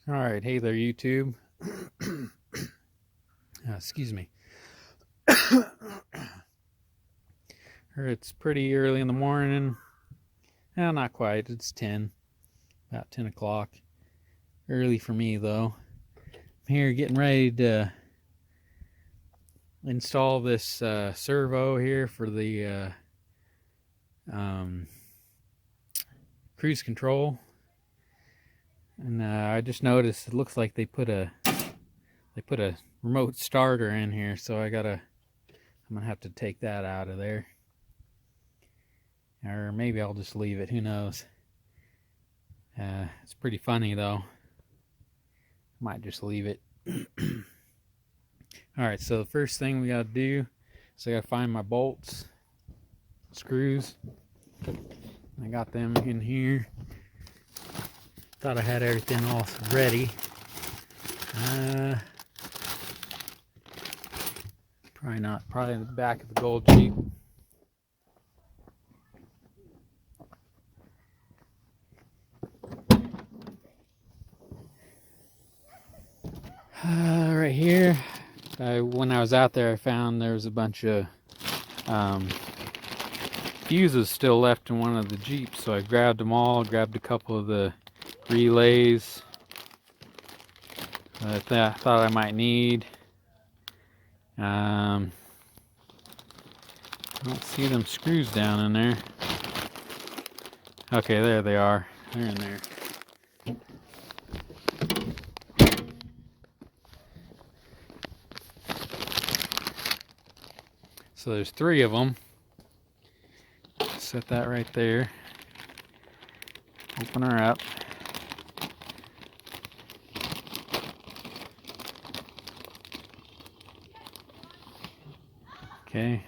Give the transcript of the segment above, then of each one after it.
All right, hey there, YouTube. Excuse me. It's pretty early in the morning. Well, not quite. It's 10, about 10 o'clock. Early for me, though. I'm here getting ready to install this servo here for the cruise control. And I just noticed it looks like they put a remote starter in here, so I'm gonna have to take that out of there. Or maybe I'll just leave it, who knows. It's pretty funny though. Might just leave it. Alright, so the first thing we gotta do is I gotta find my bolts, screws. I got them in here. Thought I had everything all ready. Probably not. Probably in the back of the Gold Jeep. Right here. When I was out there, I found there was a bunch of fuses still left in one of the Jeeps, so I grabbed them all. Grabbed a couple of the relays that I thought I might need. I don't see them screws down in there. Okay, there they are. They're in there. So there's 3 of them. Set that right there. Open her up. Okay.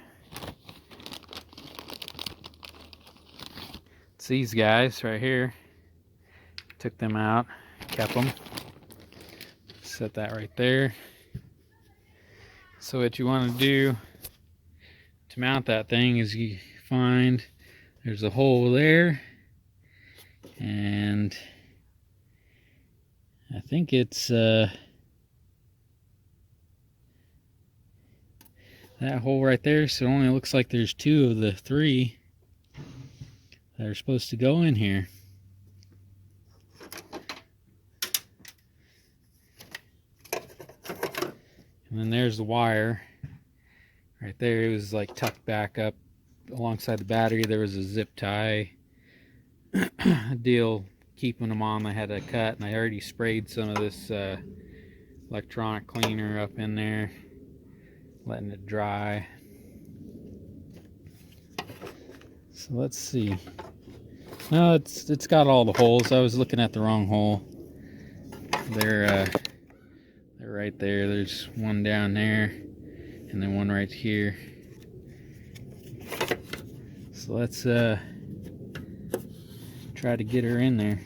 It's these guys right here. Took them out, kept them. Set that right there. So what you want to do to mount that thing is you find there's a hole there, and I think it's that hole right there. So it only looks like there's 2 of the 3 that are supposed to go in here. And then there's the wire right there. It was like tucked back up alongside the battery. There was a zip tie deal keeping them on. I had to cut, and I already sprayed some of this electronic cleaner up in there, letting it dry. So let's see. No, it's got all the holes. I was looking at the wrong hole. They're right there. There's one down there, and then one right here. So let's try to get her in there.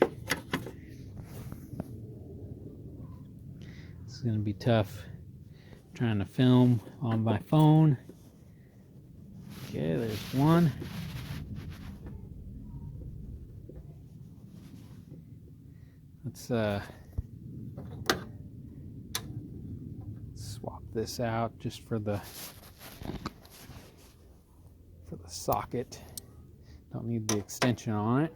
It's gonna be tough trying to film on my phone. Okay, there's one. Let's swap this out just for the socket. Don't need the extension on it.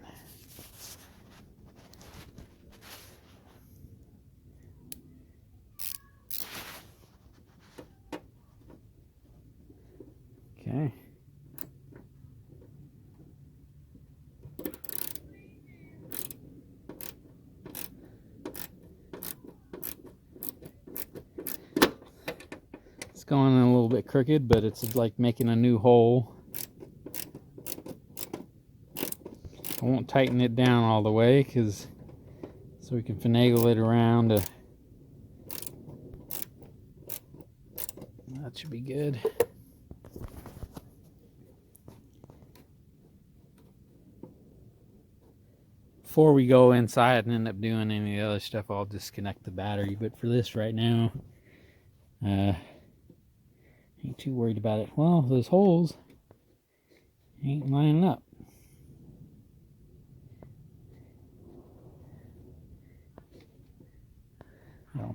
Okay. It's going a little bit crooked, but it's like making a new hole. I won't tighten it down all the way so we can finagle it around. That should be good. Before we go inside and end up doing any of the other stuff, I'll disconnect the battery. But for this right now, ain't too worried about it. Well, those holes ain't lining up.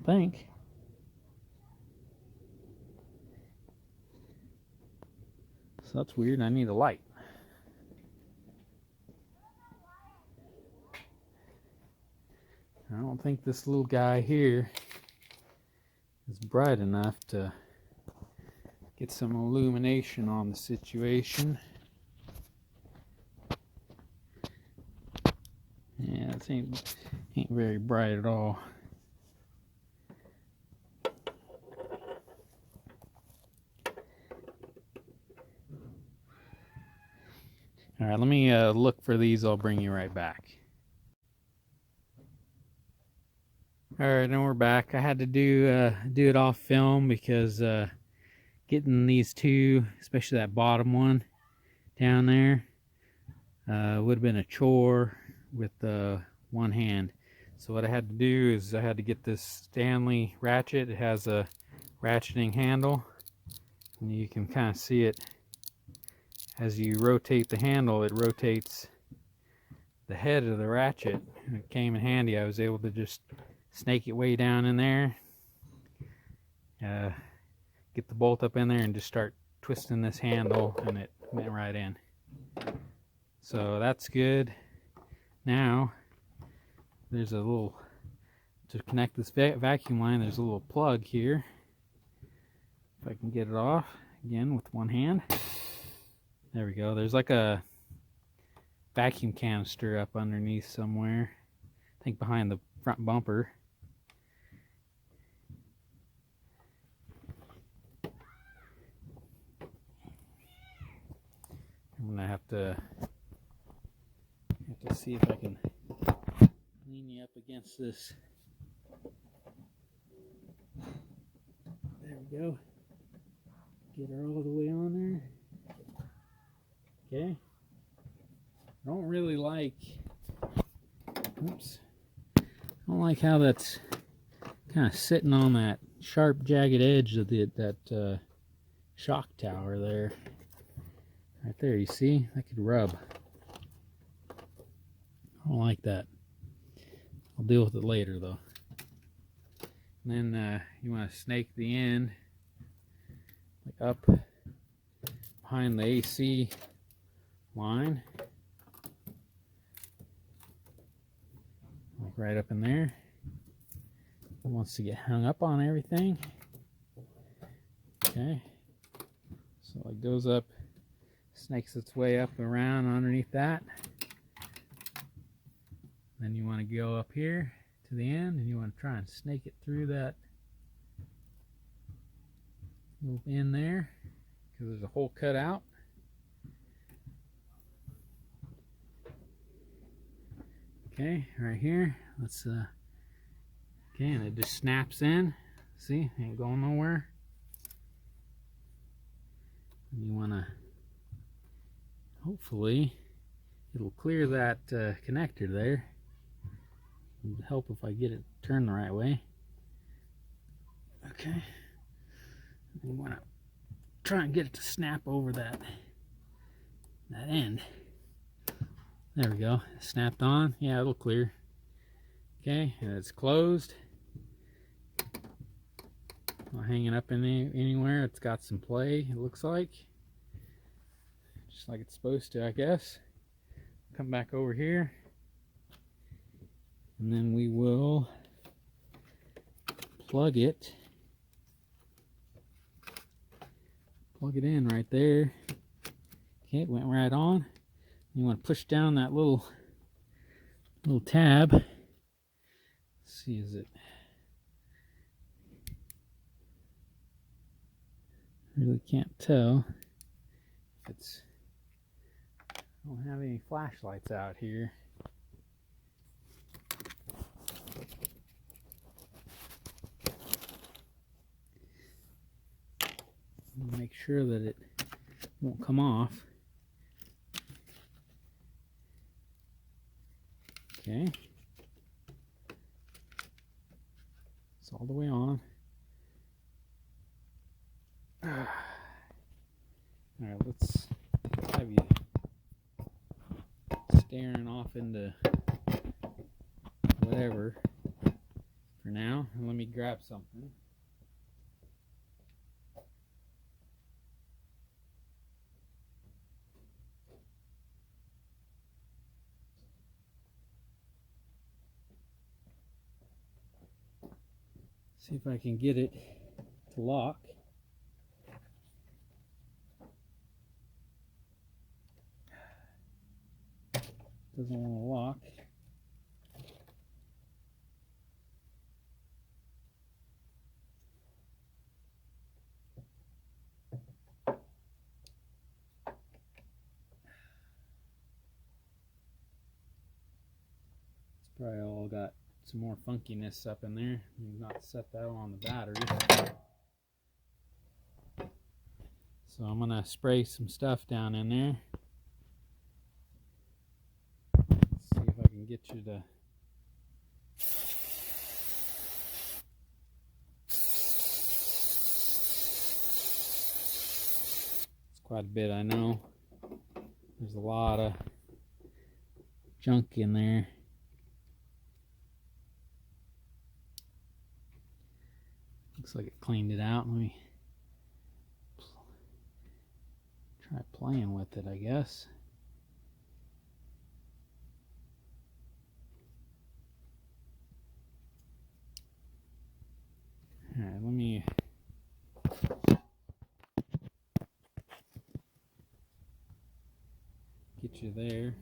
don't think. So that's weird. I need a light. I don't think this little guy here is bright enough to get some illumination on the situation. Yeah, this ain't very bright at all. All right, let me look for these. I'll bring you right back. All right, and we're back. I had to do it off film because getting these two, especially that bottom one down there, would have been a chore with one hand. So what I had to do is I had to get this Stanley ratchet. It has a ratcheting handle, and you can kind of see it as you rotate the handle. It rotates the head of the ratchet, and it came in handy. I was able to just snake it way down in there, get the bolt up in there, and just start twisting this handle, and it went right in. So that's good. Now there's a little, to connect this vacuum line, there's a little plug here. If I can get it off again with one hand. There we go. There's like a vacuum canister up underneath somewhere, I think behind the front bumper. I'm gonna have to see if I can lean you up against this. There we go. Get her all the way on there. Okay. I don't really like, oops, I don't like how that's kind of sitting on that sharp, jagged edge of that shock tower there. Right there, you see? That could rub. I don't like that. I'll deal with it later, though. And then you want to snake the end like up behind the AC line, like right up in there. It wants to get hung up on everything. Okay, so it goes up, snakes its way up around underneath that. Then you want to go up here to the end, and you want to try and snake it through that little end there, because there's a hole cut out. Okay, right here. Let's okay, and it just snaps in. See, ain't going nowhere. And you want to, hopefully, it'll clear that connector there. It would help if I get it turned the right way. Okay. You want to try and get it to snap over that end. There we go. Snapped on. Yeah, it'll clear. Okay, and it's closed. Not hanging up anywhere. It's got some play, it looks like. Just like it's supposed to, I guess. Come back over here. And then we will plug it. Plug it in right there. Okay, it went right on. You want to push down that little tab. Let's see, is it? Really can't tell if it's. I don't have any flashlights out here. Make sure that it won't come off. Okay. It's all the way on. Alright, let's have you staring off into whatever for for now. Let me grab something. See if I can get it to lock. Doesn't want to lock. It's probably all got some more funkiness up in there. You've not set that on the battery. So I'm gonna spray some stuff down in there. Let's see if I can get you to. It's quite a bit, I know. There's a lot of junk in there. Looks like it cleaned it out. Let me try playing with it, I guess. Alright, let me get you there.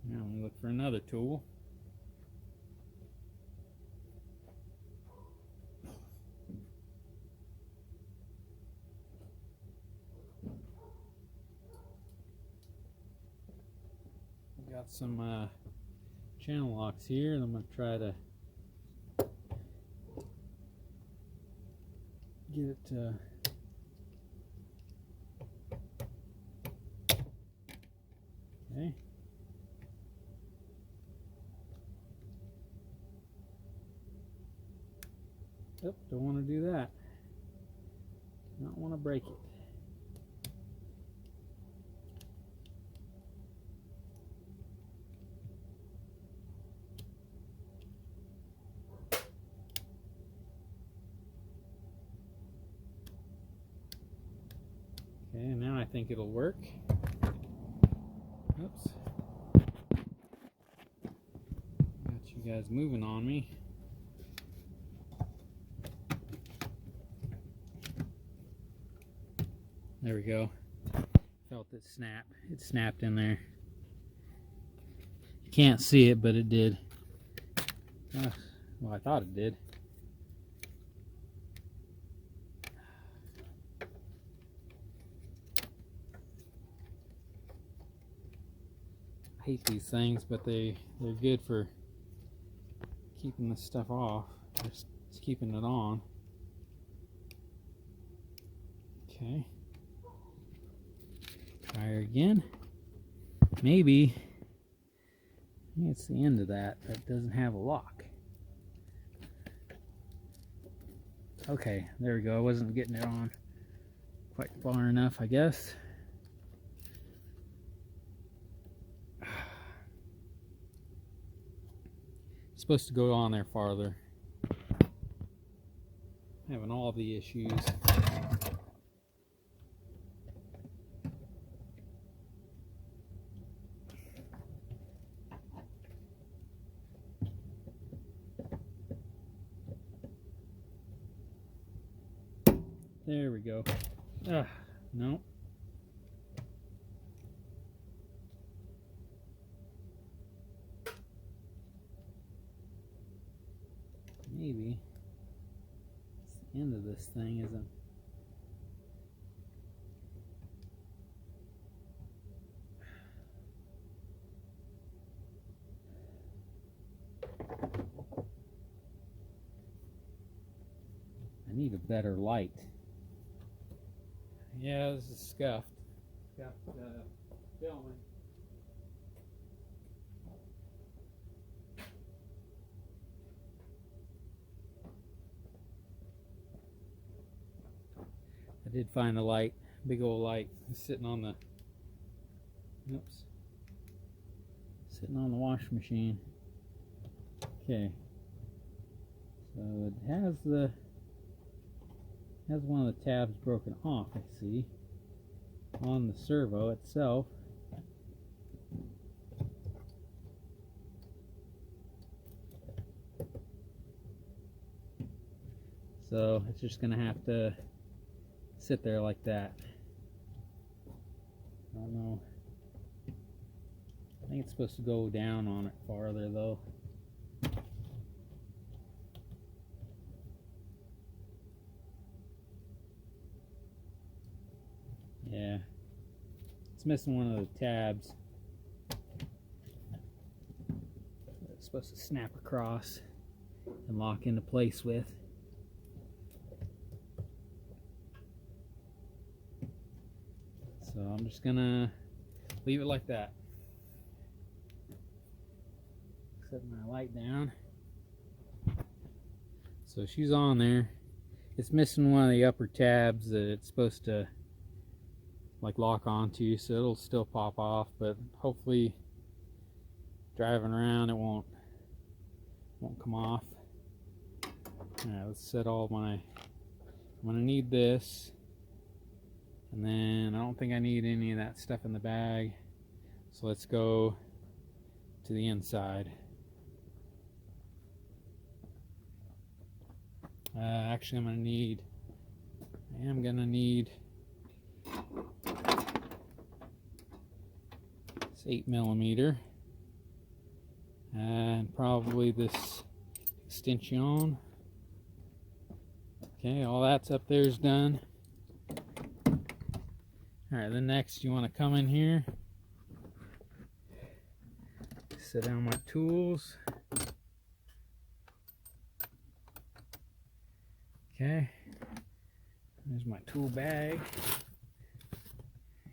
Now let me look for another tool. Got some channel locks here, and I'm going to try to get it to okay. Nope, don't want to do that. Don't want to break it. Okay, now I think it'll work. Oops. Got you guys moving on me. There we go. Felt it snap. It snapped in there. You can't see it, but it did. Well, I thought it did. I hate these things, but they're good for keeping this stuff off. Just keeping it on. Okay. Try her again. Maybe it's the end of that doesn't have a lock. Okay, there we go. I wasn't getting it on quite far enough, I guess. It's supposed to go on there farther. Having all the issues. There we go. No. Maybe it's the end of this thing, isn't I need a better light. Yeah, this is scuffed. Got filming. did find a light, big old light, sitting on the, oops, sitting on the wash machine. Okay, so it has one of the tabs broken off, I see, on the servo itself. So it's just gonna have to sit there like that. I don't know. I think it's supposed to go down on it farther though. Yeah, it's missing one of the tabs. It's supposed to snap across and lock into place with. So I'm just gonna leave it like that. Set my light down. So she's on there. It's missing one of the upper tabs that it's supposed to like lock onto, so it'll still pop off, but hopefully driving around it won't come off. Alright, let's set all my, I'm gonna need this, and then I don't think I need any of that stuff in the bag, so let's go to the inside. Actually I am gonna need this 8mm and probably this extension. Okay, all that's up there is done. Alright, then next you want to come in here, set down my tools. Okay, there's my tool bag.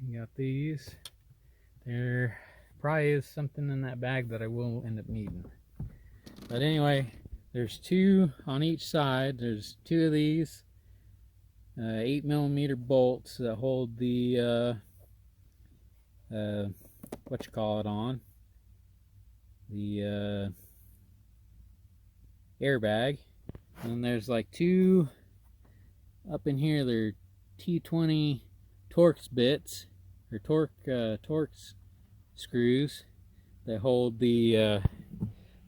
You got these. There probably is something in that bag that I will end up needing. But anyway, there's two on each side. There's two of these 8mm bolts that hold the what you call it on the airbag. And then there's like two up in here. They're T20 Torx bits or Torx screws that hold the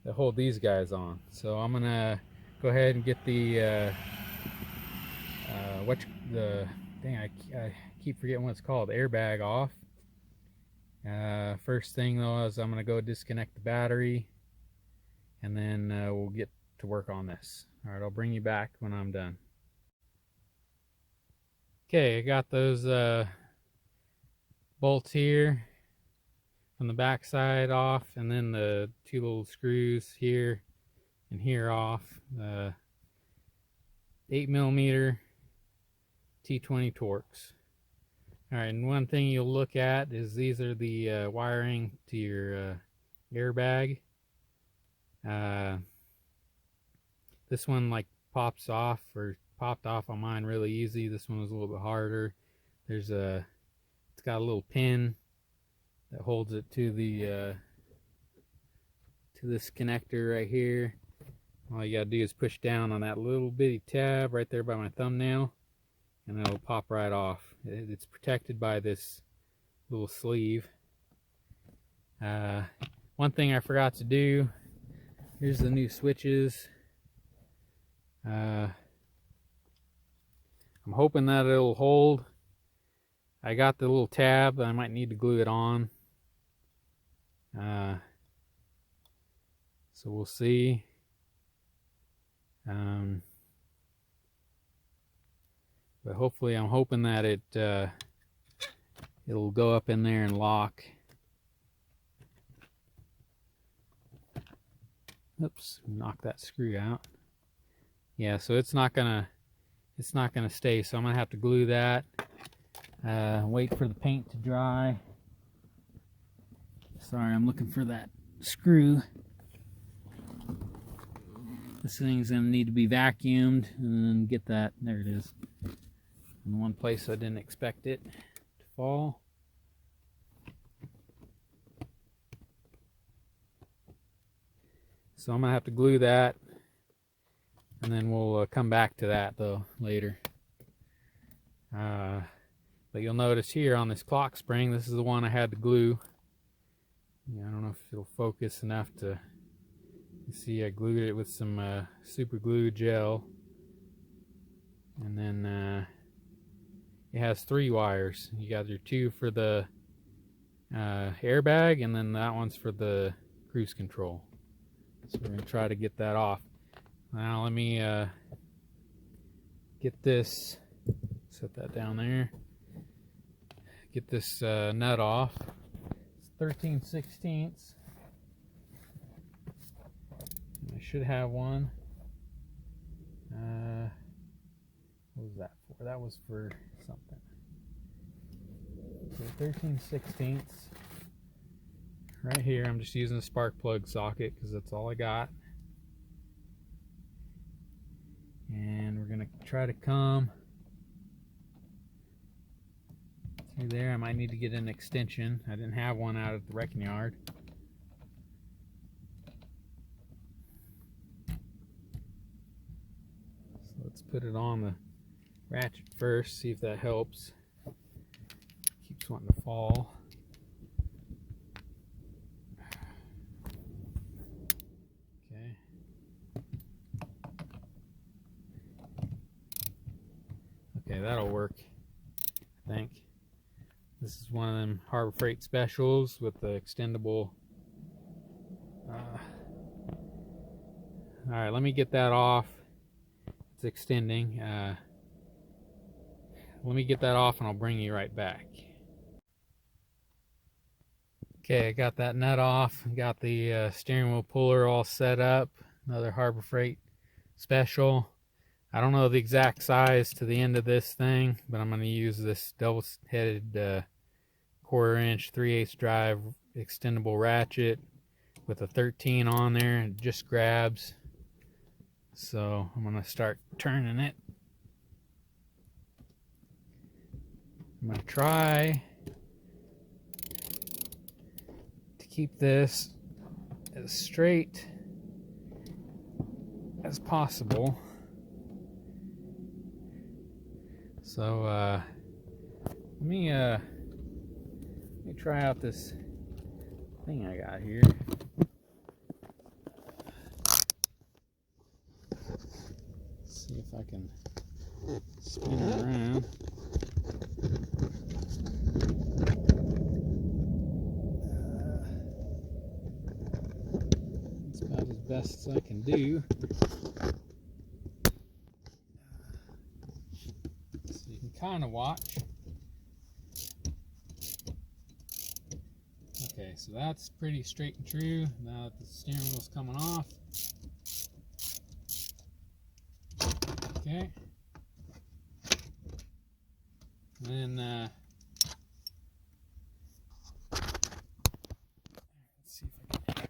that hold these guys on. So I'm gonna go ahead and get the I keep forgetting what it's called, airbag off. First thing though is I'm gonna go disconnect the battery, and then we'll get to work on this. All right, I'll bring you back when I'm done. Okay, I got those bolts here from the back side off, and then the two little screws here and here off. 8mm T20 Torx. Alright, and one thing you'll look at is these are the wiring to your airbag. This one like pops off, or popped off on mine really easy. This one was a little bit harder. It's got a little pin that holds it to the to this connector right here. All you gotta do is push down on that little bitty tab right there by my thumbnail, and it'll pop right off. It's protected by this little sleeve. One thing I forgot to do, here's the new switches. I'm hoping that it'll hold. I got the little tab, but I might need to glue it on. So we'll see. But hopefully, I'm hoping that it'll go up in there and lock. Oops, knock that screw out. Yeah, so it's not gonna stay, so I'm gonna have to glue that. Wait for the paint to dry. Sorry, I'm looking for that screw. This thing's gonna need to be vacuumed and then get that. There it is. in one place I didn't expect it to fall. So I'm gonna have to glue that, and then we'll come back to that though later. But you'll notice here on this clock spring, this is the one I had to glue. Yeah, I don't know if it'll focus enough to see. I glued it with some super glue gel, and then it has 3 wires. You got your 2 for the airbag, and then that one's for the cruise control. So we're gonna try to get that off. Now let me get this, set that down there, get this nut off. It's 13/16. I should have one. What was that for? That was for something. So 13/16. Right here, I'm just using a spark plug socket because that's all I got. And we're gonna try to come through there. I might need to get an extension. I didn't have one out at the wrecking yard. So let's put it on the ratchet first, see if that helps. Keeps wanting to fall. Okay. Okay, that'll work, I think. This is one of them Harbor Freight specials with the extendable. Alright, let me get that off. It's extending. Let me get that off and I'll bring you right back. Okay, I got that nut off. Got the steering wheel puller all set up. Another Harbor Freight special. I don't know the exact size to the end of this thing, but I'm going to use this double-headed 1/4 inch 3/8 drive extendable ratchet with a 13 on there. It just grabs. So I'm going to start turning it. I'm going to try to keep this as straight as possible. So let me try out this thing I got here. See if I can spin it around. It's about as best as I can do. So you can kind of watch. Okay, so that's pretty straight and true. Now that the steering wheel's coming off. Okay. And then let's see if I can.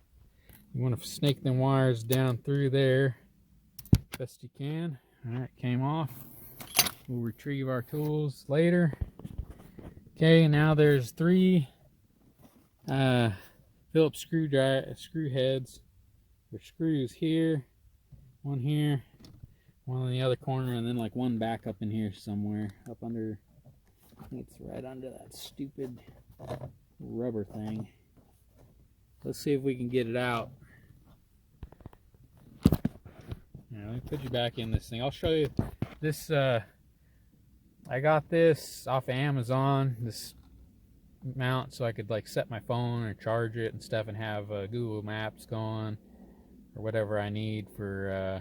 You want to snake them wires down through there best you can. All right, came off. We'll retrieve our tools later. Okay, now there's 3 Phillips screw heads. There's screws here, one here, one in the other corner, and then like one back up in here somewhere, up under. I think it's right under that stupid rubber thing. Let's see if we can get it out. Now, let me put you back in this thing. I'll show you this. I got this off of Amazon, this mount, so I could like set my phone or charge it and stuff and have Google Maps going or whatever I need for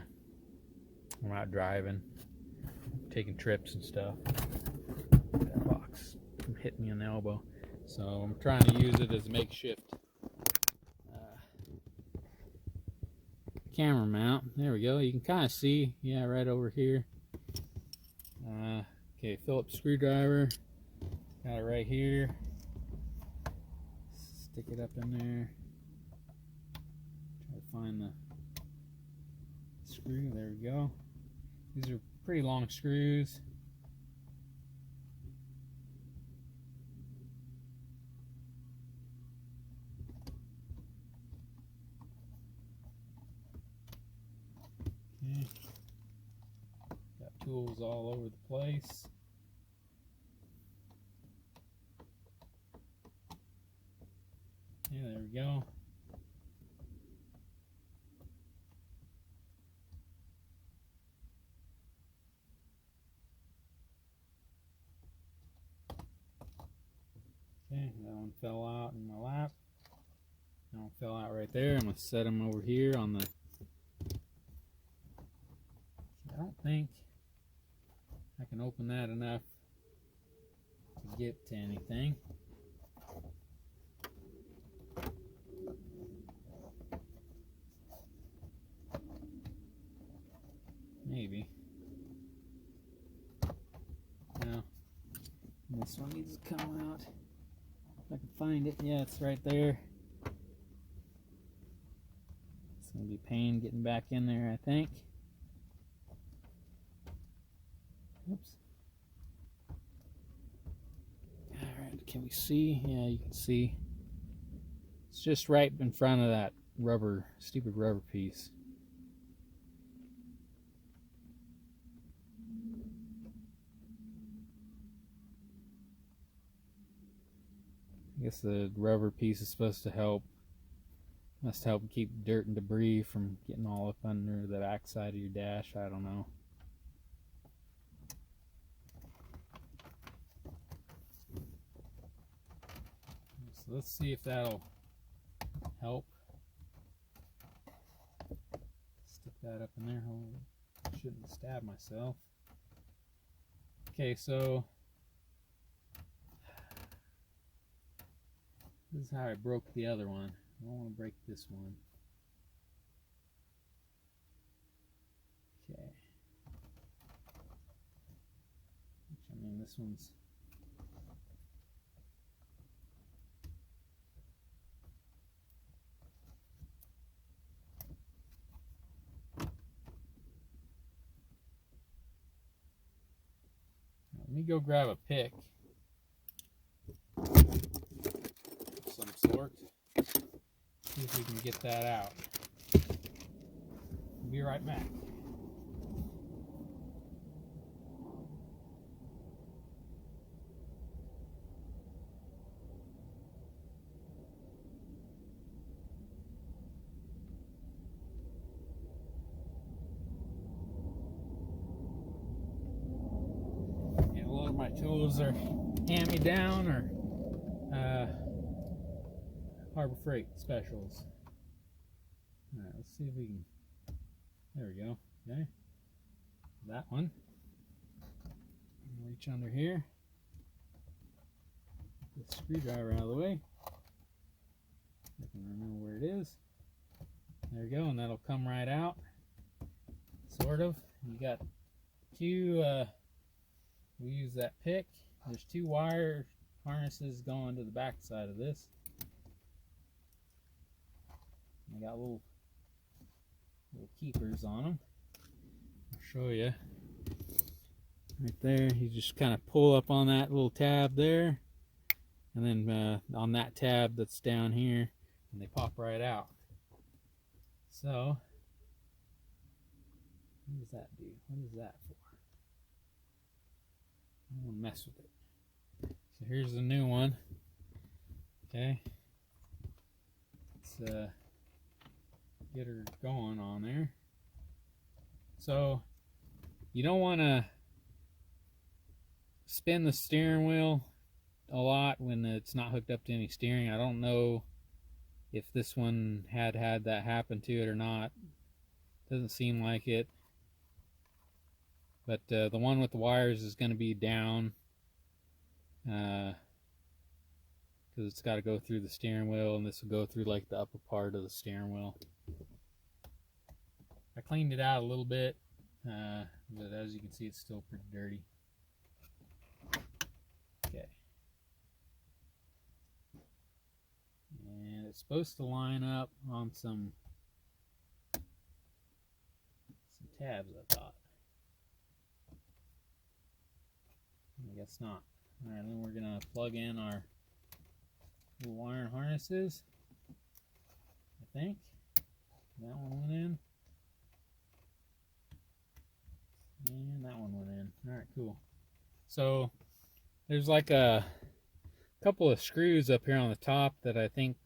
when I'm out driving, taking trips and stuff. That box hit me on the elbow. So I'm trying to use it as a makeshift camera mount. There we go. You can kind of see, yeah, right over here. Okay, Phillips screwdriver. Got it right here. Stick it up in there. Try to find the screw. There we go. These are pretty long screws. tools all over the place. Yeah, there we go. Okay, that one fell out in my lap. That one fell out right there. I'm going to set them over here on the... I don't think I can open that enough to get to anything. Maybe. No. This one needs to come out. If I can find it. Yeah, it's right there. It's going to be a pain getting back in there, I think. Oops. Alright, can we see? Yeah, you can see. It's just right in front of that rubber, stupid rubber piece. I guess the rubber piece is supposed to help, must help keep dirt and debris from getting all up under the backside of your dash. I don't know. So let's see if that'll help. Stick that up in there. I shouldn't stab myself. Okay, so this is how I broke the other one. I don't want to break this one. Okay. Which, I mean, this one's... Let me go grab a pick of some sort. See if we can get that out. I'll be right back. And a lot of my tools are hand-me-down or Harbor Freight specials. Alright, let's see if we can... There we go. Okay. That one. Reach under here. Get the screwdriver out of the way. I can remember where it is. There we go, and that'll come right out. Sort of. You got two, we use that pick. There's two wire harnesses going to the back side of this. They got little keepers on them. I'll show you. Right there, you just kind of pull up on that little tab there, and then on that tab that's down here, and they pop right out. So, what does that do? What is that for? I don't want to mess with it. So here's the new one. Okay. Let's get her going on there. So you don't want to spin the steering wheel a lot when it's not hooked up to any steering. I don't know if this one had that happen to it or not. Doesn't seem like it. But the one with the wires is going to be down because it's got to go through the steering wheel, and this will go through like the upper part of the steering wheel. I cleaned it out a little bit, but as you can see, it's still pretty dirty. Okay. And it's supposed to line up on some tabs, I thought. I guess not. Alright, then we're going to plug in our little wire harnesses. I think. That one went in. And that one went in. All right, cool. So there's like a couple of screws up here on the top that I think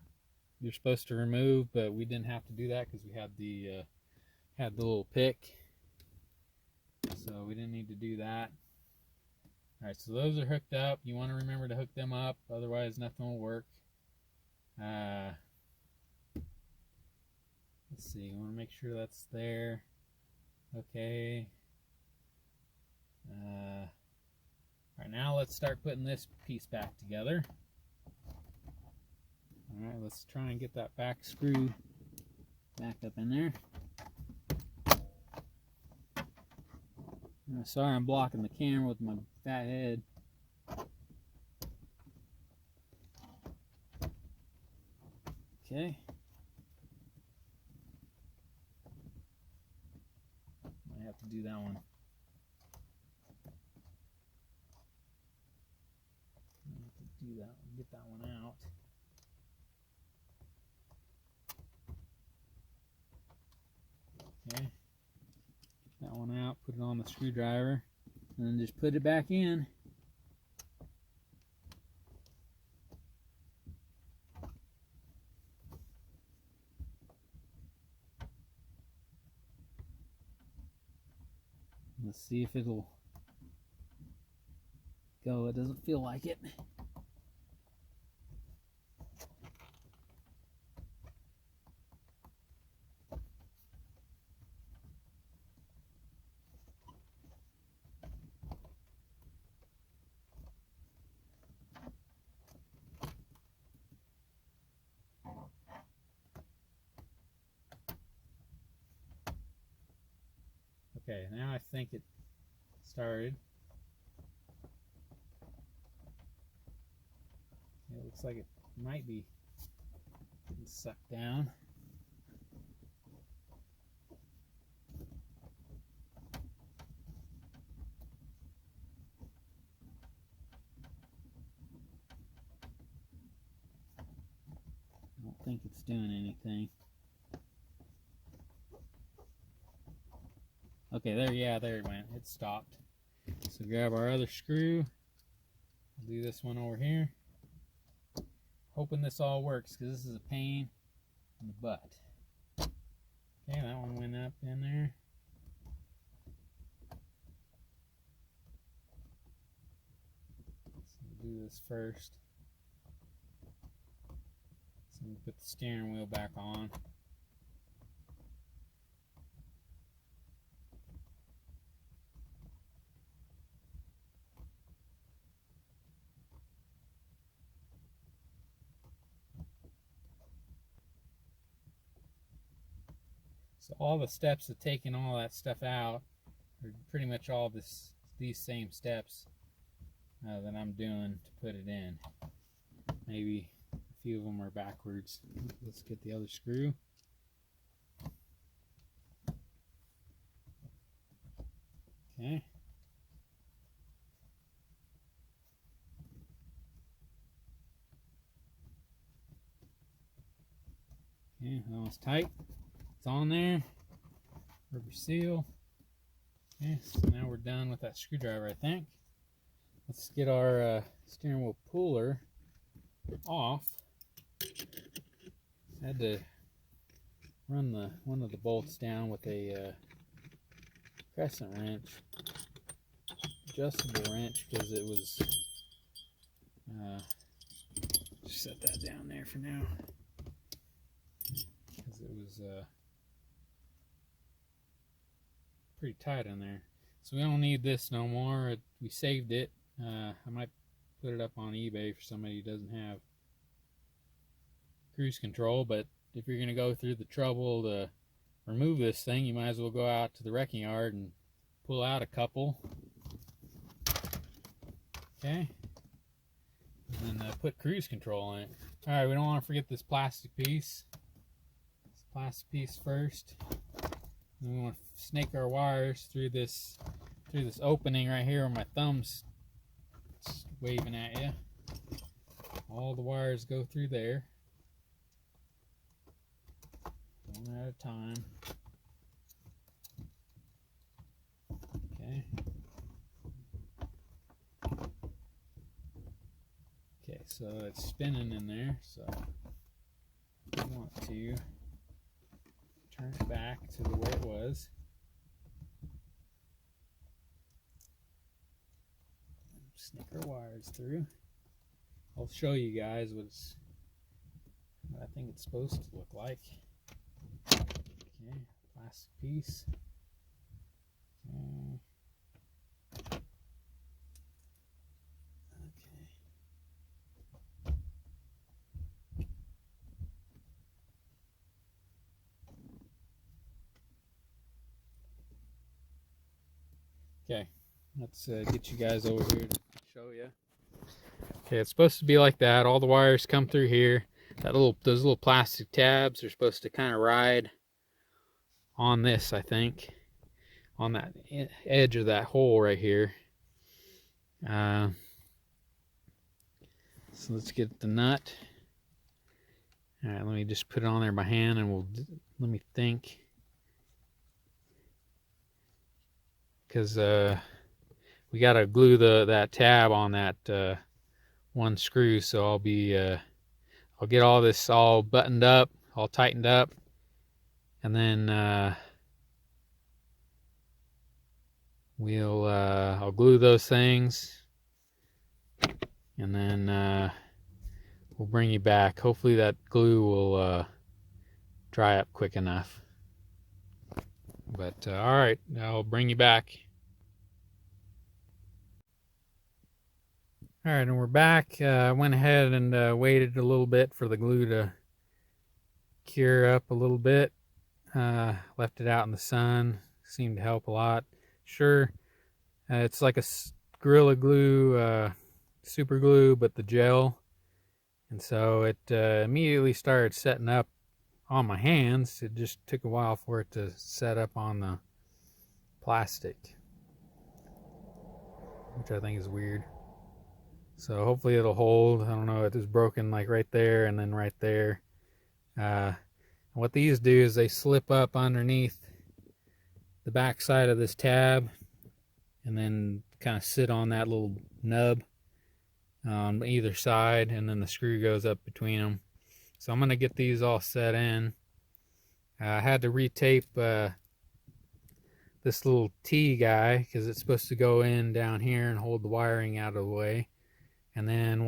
you're supposed to remove, but we didn't have to do that because we had the little pick, so we didn't need to do that. All right, so those are hooked up. You want to remember to hook them up, otherwise nothing will work. Let's see, you want to make sure that's there. Okay. All right, now let's start putting this piece back together. All right, let's try and get that back screw back up in there. Sorry, I'm blocking the camera with my fat head. Okay. I have to do that one. I have to do that one, get that one out. Okay. That one out, put it on the screwdriver, and then just put it back in. Let's see if it'll go. It doesn't feel like it. Okay, now I think it started. It looks like it might be getting sucked down. I don't think it's doing anything. Okay, there it went. It stopped. So grab our other screw. I'll do this one over here. Hoping this all works because this is a pain in the butt. Okay, that one went up in there. So we'll do this first. So we put the steering wheel back on. So all the steps of taking all that stuff out are pretty much all these same steps that I'm doing to put it in. Maybe a few of them are backwards. Let's get the other screw. Okay. Okay, that one's tight. It's on there. Rubber seal. Okay, so now we're done with that screwdriver, I think. Let's get our steering wheel puller off. I had to run one of the bolts down with a crescent wrench, adjustable wrench, because it was. Just set that down there for now, because it was pretty tight on there. So we don't need this no more. We saved it. I might put it up on eBay for somebody who doesn't have cruise control, but if you're going to go through the trouble to remove this thing, you might as well go out to the wrecking yard and pull out a couple. Okay. And then put cruise control on it. Alright, we don't want to forget this plastic piece. This plastic piece first. And we want to snake our wires through this opening right here where my thumb's waving at you. All the wires go through there, one at a time. Okay. so it's spinning in there, so I want to turn it back to the way it was. Sneak our wires through. I'll show you guys what I think it's supposed to look like. Okay, plastic piece. Okay. Okay, let's get you guys over here to show you. Okay, it's supposed to be like that. All the wires come through here. Those little plastic tabs are supposed to kind of ride on this, I think, on that edge of that hole right here. So let's get the nut. All right, let me just put it on there by hand, and let me think. Because we gotta glue that tab on that one screw, so I'll get all this all buttoned up, all tightened up, and then I'll glue those things, and then we'll bring you back. Hopefully that glue will dry up quick enough. But all right, I'll bring you back. All right, and we're back. I went ahead and waited a little bit for the glue to cure up a little bit. Left it out in the sun. Seemed to help a lot. Sure, it's like a Gorilla Glue super glue, but the gel. And so it immediately started setting up on my hands. It just took a while for it to set up on the plastic, which I think is weird. So hopefully it'll hold. I don't know, it was broken like right there and then right there. What these do is they slip up underneath the back side of this tab and then kind of sit on that little nub on either side, and then the screw goes up between them. So I'm going to get these all set in. I had to retape this little T guy because it's supposed to go in down here and hold the wiring out of the way. And then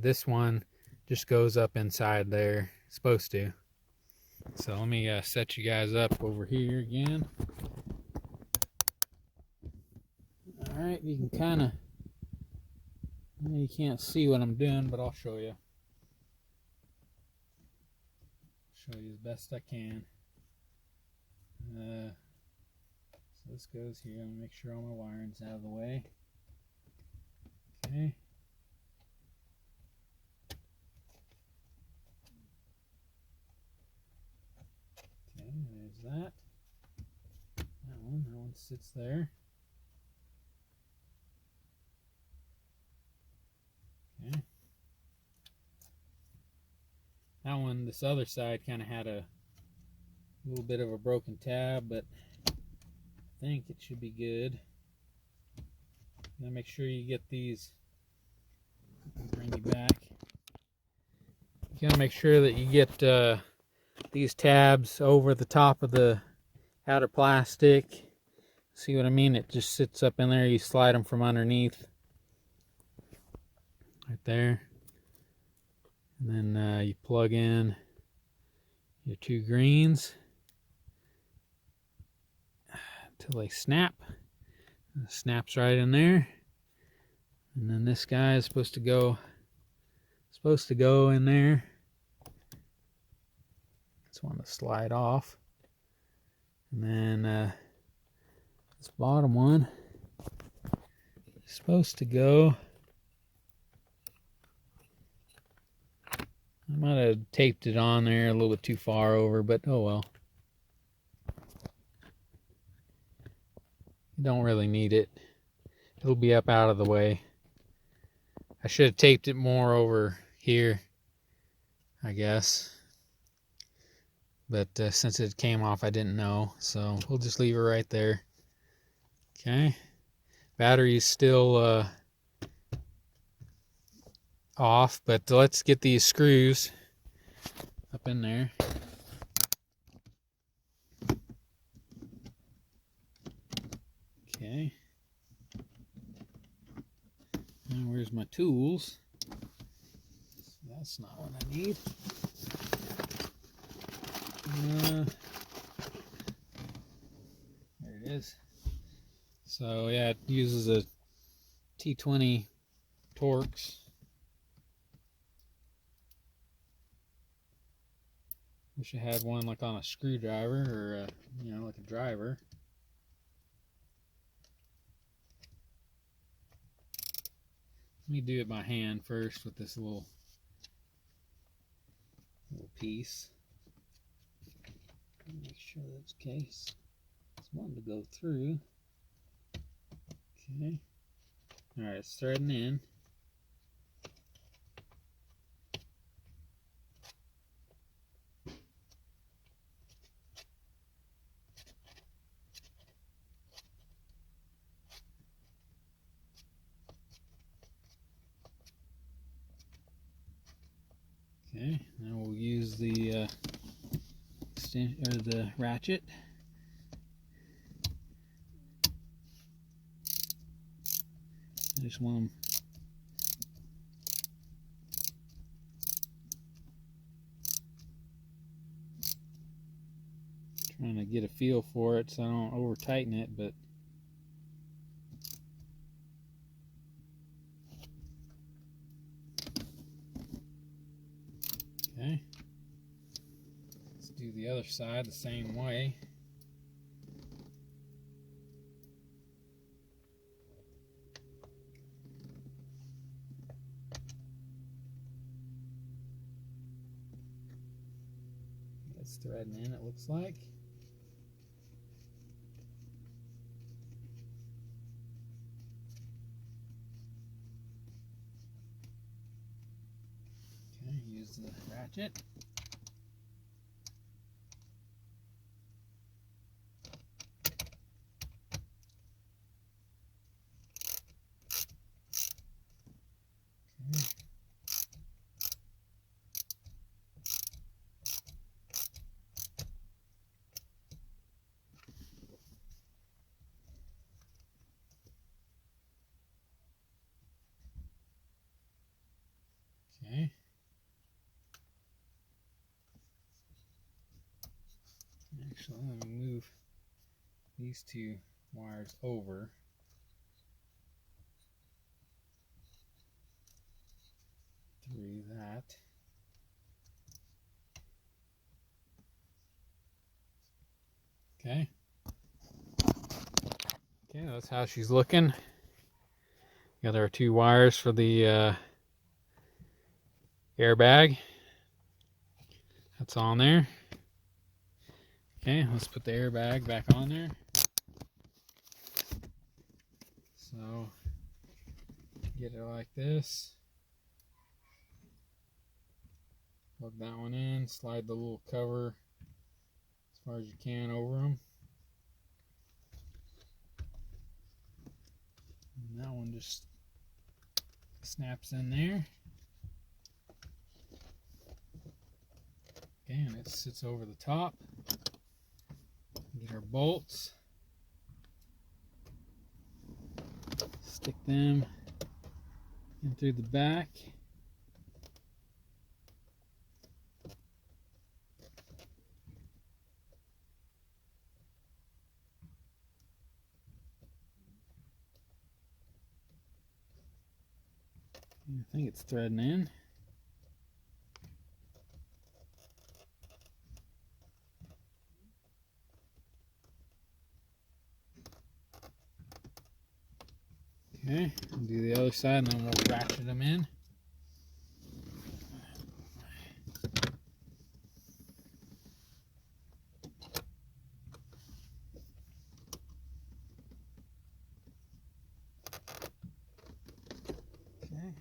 this one just goes up inside there. It's supposed to. So let me set you guys up over here again. All right, you can kind of, you can't see what I'm doing, but I'll show you. Show you as best I can. So this goes here. I'm gonna make sure all my wiring's out of the way. Okay. Okay, there's that. That one sits there. Okay. That one, this other side kind of had a little bit of a broken tab, but I think it should be good. Now make sure you get these. Bring you back. You gotta make sure that you get these tabs over the top of the outer plastic. See what I mean? It just sits up in there. You slide them from underneath. Right there. And then you plug in your two greens until they snap. It snaps right in there. And then this guy is supposed to go in there. Just want to slide off. And then this bottom one is supposed to go. I might have taped it on there a little bit too far over, but oh well. You don't really need it. It'll be up out of the way. I should have taped it more over here, I guess. But since it came off, I didn't know. So we'll just leave it right there. Okay. Battery's still off, but let's get these screws up in there. Okay. Now where's my tools? That's not what I need. There it is. So yeah, it uses a T20 Torx. Wish I had one like on a screwdriver or like a driver. Let me do it by hand first with this little piece. Make sure that's the case. It's wanting to go through. Okay. Alright, it's threading in. Okay, now we'll use the the ratchet. I just want them trying to get a feel for it so I don't over tighten it, but okay. Let's do the other side the same way. It's threading in, it looks like. Okay, use the ratchet. Okay. Actually, let me move these two wires over. Through that. Okay. Okay, that's how she's looking. Got our two wires for the airbag. That's on there. Okay, let's put the airbag back on there. So, get it like this. Plug that one in, slide the little cover as far as you can over them. And that one just snaps in there. Okay, and it sits over the top. Get our bolts. Stick them in through the back. I think it's threading in. Okay, we'll do the other side and then we'll ratchet them in. Okay.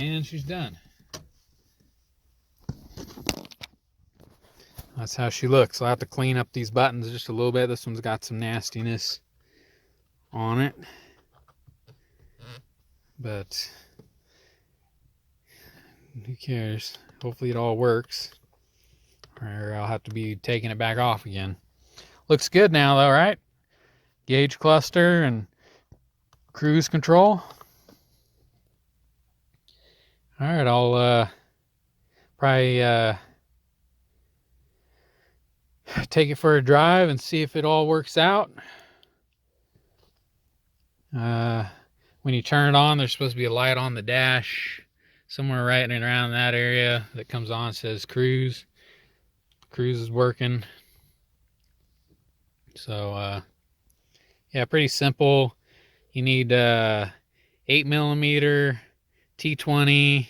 And she's done. That's how she looks. I'll have to clean up these buttons just a little bit. This one's got some nastiness on it. But who cares? Hopefully it all works. Or I'll have to be taking it back off again. Looks good now though, right? Gauge cluster and cruise control. Alright, I'll probably take it for a drive and see if it all works out. When you turn it on, there's supposed to be a light on the dash somewhere right around that area that comes on, says cruise. Cruise is working. So yeah, pretty simple. You need 8mm T20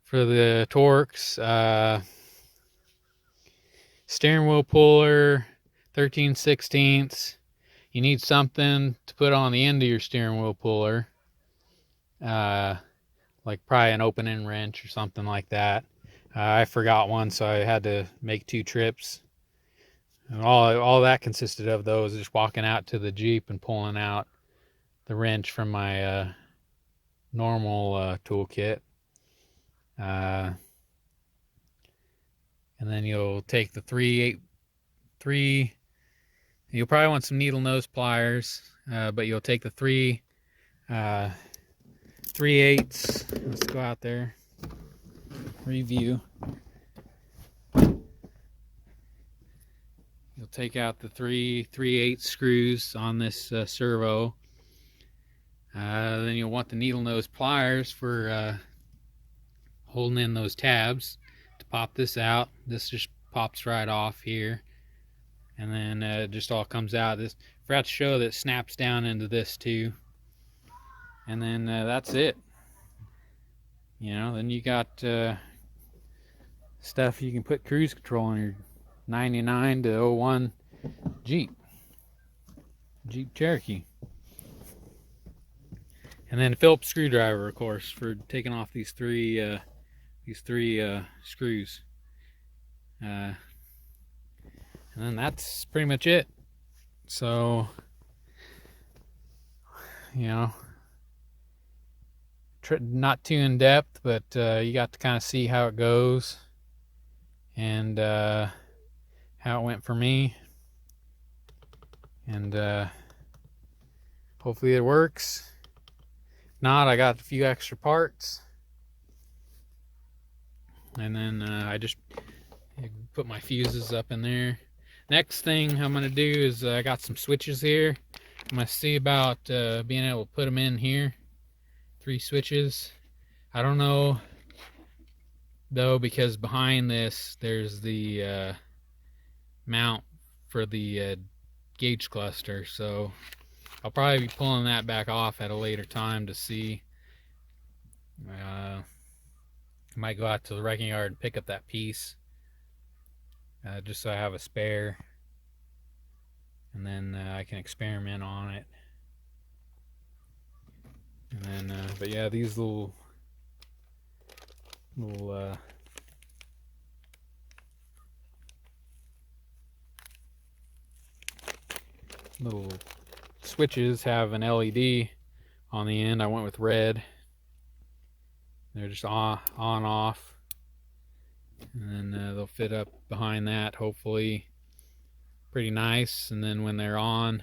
for the Torx, steering wheel puller 13/16. You need something to put on the end of your steering wheel puller, like probably an open-end wrench or something like that. I forgot one, so I had to make 2 trips. And all that consisted of, though, was just walking out to the Jeep and pulling out the wrench from my normal toolkit. And then you'll take the 3/8. You'll probably want some needle nose pliers, but you'll take the 3/8. Let's go out there. Review. You'll take out the 3/8 screws on this servo. Then you'll want the needle nose pliers for holding in those tabs to pop this out. This just pops right off here, and then it just all comes out. This forgot to show that it snaps down into this too, and then that's it. You know, then you got stuff you can put cruise control on your 99 to 01 Jeep Cherokee. And then a Phillips screwdriver, of course, for taking off these three screws. And then that's pretty much it. So, you know, not too in depth, but you got to kind of see how it goes and how it went for me. And hopefully it works. If not, I got a few extra parts. And then I just put my fuses up in there. Next thing I'm going to do is I got some switches here. I'm going to see about being able to put them in here. 3 switches. I don't know though, because behind this there's the mount for the gauge cluster, so I'll probably be pulling that back off at a later time to see. I might go out to the wrecking yard and pick up that piece, just so I have a spare, and then I can experiment on it. And then but yeah, these little switches have an LED on the end. I went with red. They're just on off, and then they'll fit up behind that, hopefully pretty nice. And then when they're on,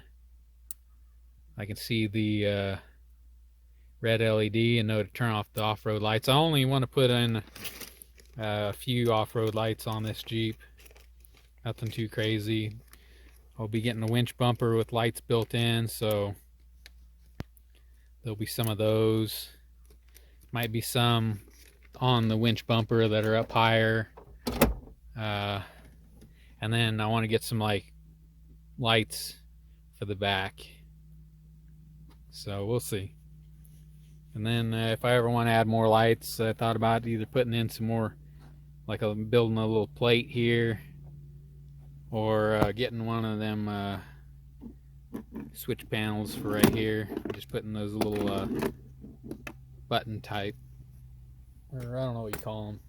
I can see the red LED and know to turn off the off-road lights. I only want to put in a few off-road lights on this Jeep, nothing too crazy. I'll be getting a winch bumper with lights built in, so there'll be some of those. Might be some on the winch bumper that are up higher. And then I want to get some like lights for the back. So we'll see. And then if I ever want to add more lights, I thought about either putting in some more, like building a little plate here, or getting one of them switch panels for right here. Just putting those little button type or I don't know what you call them,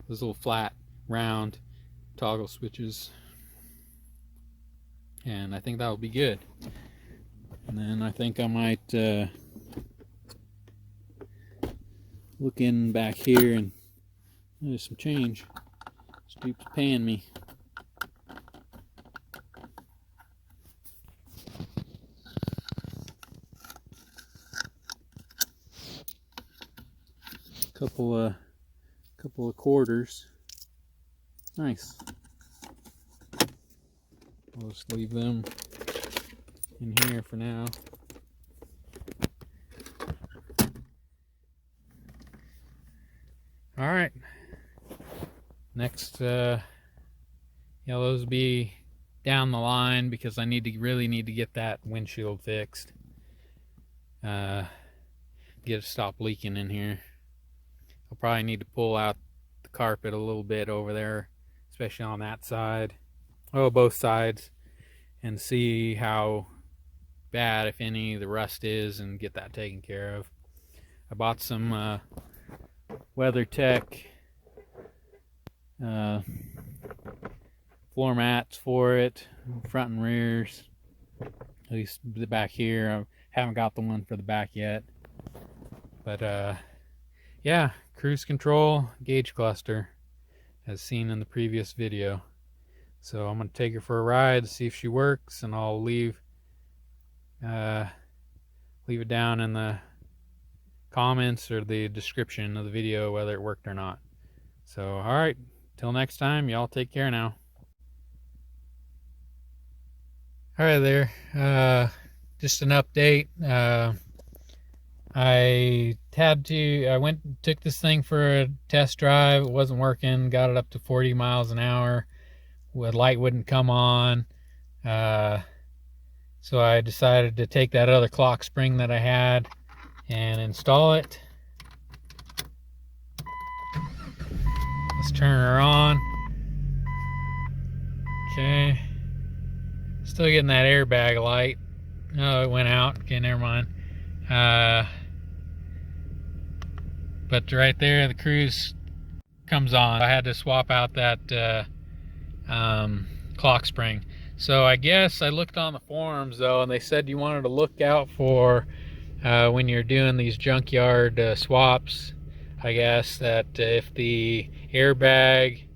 those little flat, round toggle switches. And I think that will be good. And then I think I might look in back here, and there's some change. This dude's paying me. Couple of quarters. Nice. I'll just leave them in here for now. All right. Next, those will be down the line, because I really need to get that windshield fixed. Get it stop leaking in here. I'll probably need to pull out the carpet a little bit over there, especially on that side. Oh, both sides, and see how bad, if any, the rust is, and get that taken care of. I bought some WeatherTech floor mats for it, front and rears. At least the back here. I haven't got the one for the back yet. But yeah, cruise control gauge cluster, as seen in the previous video. So I'm going to take her for a ride to see if she works, and I'll leave it down in the comments or the description of the video whether it worked or not. So alright, till next time, y'all take care now. Alright there, just an update. I went and took this thing for a test drive. It wasn't working. Got it up to 40 miles an hour. The light wouldn't come on. So I decided to take that other clock spring that I had and install it. Let's turn her on. Okay. Still getting that airbag light. Oh, it went out. Okay, never mind. But right there, the cruise comes on. I had to swap out that clock spring. So I guess I looked on the forums though, and they said you wanted to look out for when you're doing these junkyard swaps, I guess, that if the airbag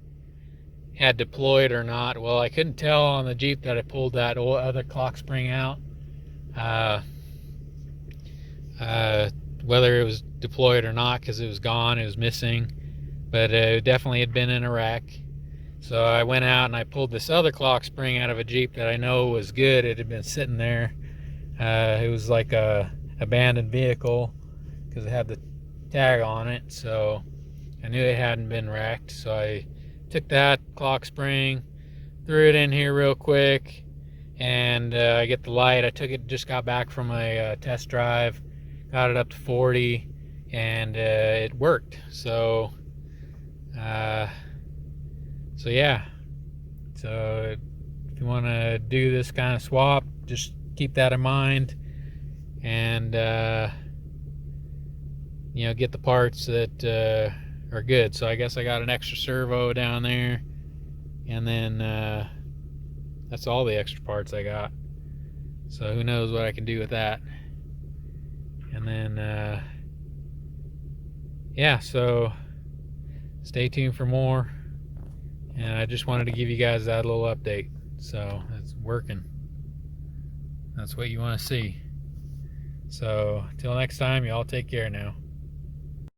had deployed or not. Well, I couldn't tell on the Jeep that I pulled that other clock spring out whether it was deployed or not, because it was gone, it was missing, but it definitely had been in a wreck. So I went out and I pulled this other clock spring out of a Jeep that I know was good. It had been sitting there. It was like a abandoned vehicle because it had the tag on it, so I knew it hadn't been wrecked. So I took that clock spring, threw it in here real quick, and I get the light. I took it, just got back from a test drive, got it up to 40, and it worked. So yeah, so if you want to do this kind of swap, just keep that in mind, and you know, get the parts that are good. So I guess I got an extra servo down there, and then that's all the extra parts I got. So who knows what I can do with that. And then yeah, so stay tuned for more. And I just wanted to give you guys that little update. So it's working. That's what you want to see. So till next time, y'all take care now.